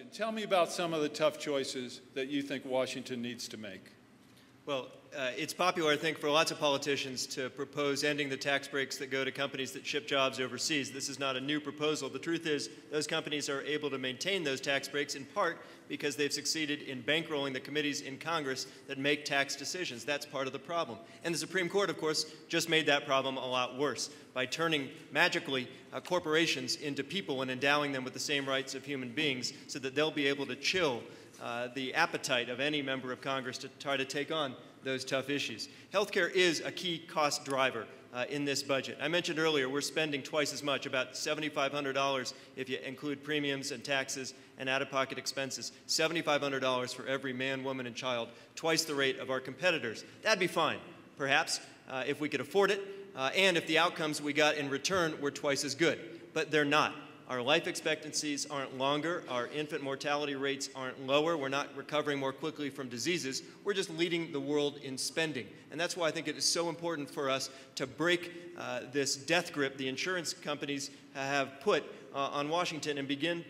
question. Tell me about some of the tough choices that you think Washington needs to make. Well, it's popular, I think, for lots of politicians to propose ending the tax breaks that go to companies that ship jobs overseas. This is not a new proposal. The truth is those companies are able to maintain those tax breaks in part because they've succeeded in bankrolling the committees in Congress that make tax decisions. That's part of the problem. And the Supreme Court, of course, just made that problem a lot worse by turning, magically, corporations into people and endowing them with the same rights of human beings so that they'll be able to chill the appetite of any member of Congress to try to take on those tough issues. Healthcare is a key cost driver in this budget. I mentioned earlier we're spending twice as much, about $7,500 if you include premiums and taxes and out-of-pocket expenses, $7,500 for every man, woman, and child, twice the rate of our competitors. That'd be fine, perhaps, if we could afford it, and if the outcomes we got in return were twice as good. But they're not. Our life expectancies aren't longer, our infant mortality rates aren't lower, we're not recovering more quickly from diseases, we're just leading the world in spending. And that's why I think it is so important for us to break this death grip the insurance companies have put on Washington and begin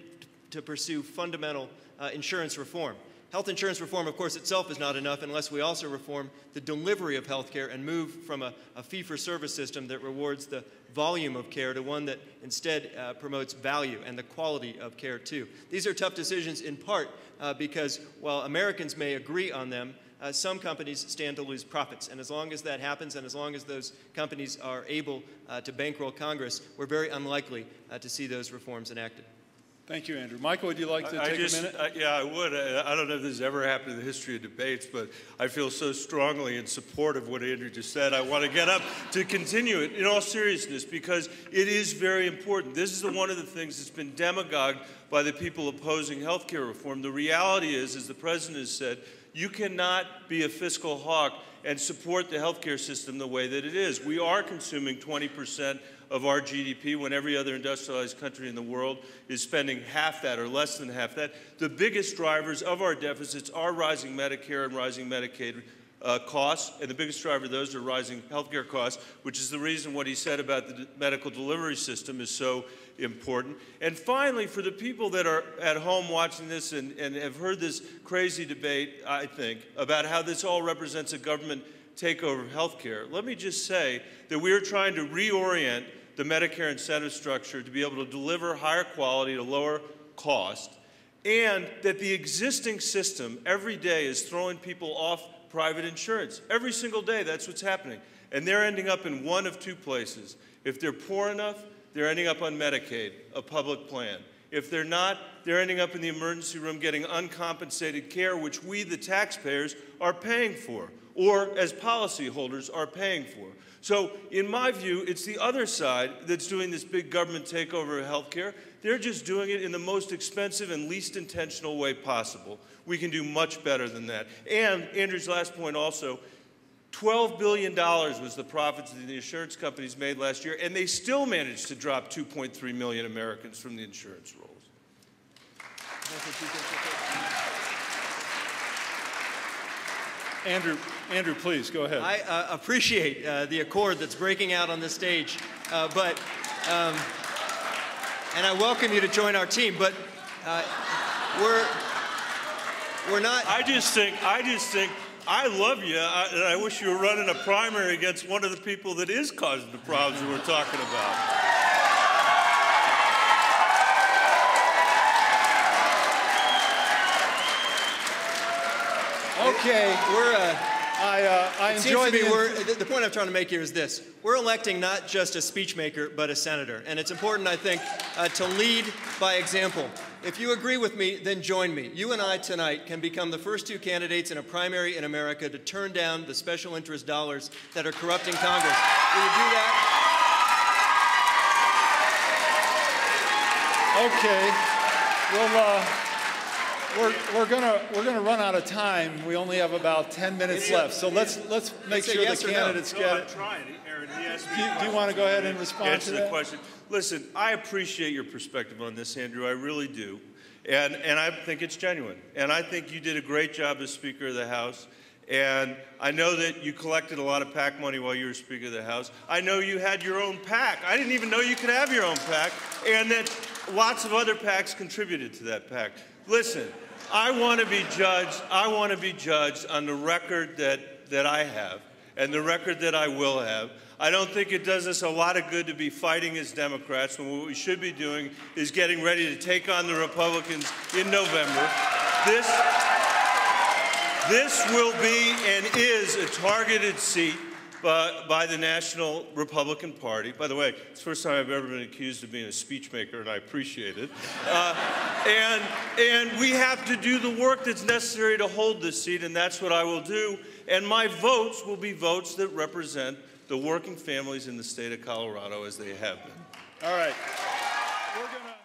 to pursue fundamental insurance reform. Health insurance reform, of course, itself is not enough unless we also reform the delivery of health care and move from a fee-for-service system that rewards the volume of care to one that instead promotes value and the quality of care, too. These are tough decisions in part because while Americans may agree on them, some companies stand to lose profits. And as long as that happens and as long as those companies are able to bankroll Congress, we're very unlikely to see those reforms enacted. Thank you, Andrew. Michael, would you like to take a minute? Yeah, I would. I don't know if this has ever happened in the history of debates, but I feel so strongly in support of what Andrew just said. I want to get up to continue it in all seriousness because it is very important. This is one of the things that's been demagogued by the people opposing health care reform. The reality is, as the President has said, you cannot be a fiscal hawk and support the health care system the way that it is. We are consuming 20% of our GDP when every other industrialized country in the world is spending half that or less than half that. The biggest drivers of our deficits are rising Medicare and rising Medicaid costs, and the biggest driver of those are rising healthcare costs, which is the reason what he said about the medical delivery system is so important. And finally, for the people that are at home watching this and have heard this crazy debate, I think, about how this all represents a government takeover of healthcare, let me just say that we are trying to reorient the Medicare incentive structure to be able to deliver higher quality at a lower cost, and that the existing system every day is throwing people off private insurance. Every single day, that's what's happening. And they're ending up in one of two places. If they're poor enough, they're ending up on Medicaid, a public plan. If they're not, they're ending up in the emergency room getting uncompensated care, which we, the taxpayers, are paying for, or as policyholders are paying for. So in my view, it's the other side that's doing this big government takeover of healthcare. They're just doing it in the most expensive and least intentional way possible. We can do much better than that. And Andrew's last point also, $12 billion was the profits that the insurance companies made last year, and they still managed to drop 2.3 million Americans from the insurance rolls. Andrew, please, go ahead. I appreciate the accord that's breaking out on this stage, and I welcome you to join our team, but we're not. I just think, I love you, and I wish you were running a primary against one of the people that is causing the problems that we're talking about. Okay, I enjoy the point I'm trying to make here is this. We're electing not just a speechmaker, but a senator. And it's important, I think, to lead by example. If you agree with me, then join me. You and I tonight can become the first two candidates in a primary in America to turn down the special interest dollars that are corrupting Congress. Will you do that? Okay. Well, we're gonna run out of time. We only have about 10 minutes left. So let's make sure the candidates get it. I'm trying, Aaron. He asked me do you want to go ahead and respond to that? The question. Listen, I appreciate your perspective on this, Andrew. I really do. And I think it's genuine. And I think you did a great job as Speaker of the House. And I know that you collected a lot of PAC money while you were Speaker of the House. I know you had your own PAC. I didn't even know you could have your own PAC. And that lots of other PACs contributed to that PAC. Listen, I want to be judged on the record that I have and the record that I will have. I don't think it does us a lot of good to be fighting as Democrats when what we should be doing is getting ready to take on the Republicans in November. This will be and is a targeted seat by the National Republican Party. By the way, it's the first time I've ever been accused of being a speechmaker, and I appreciate it. And we have to do the work that's necessary to hold this seat, and that's what I will do. And my votes will be votes that represent the working families in the state of Colorado as they have been. All right. We're gonna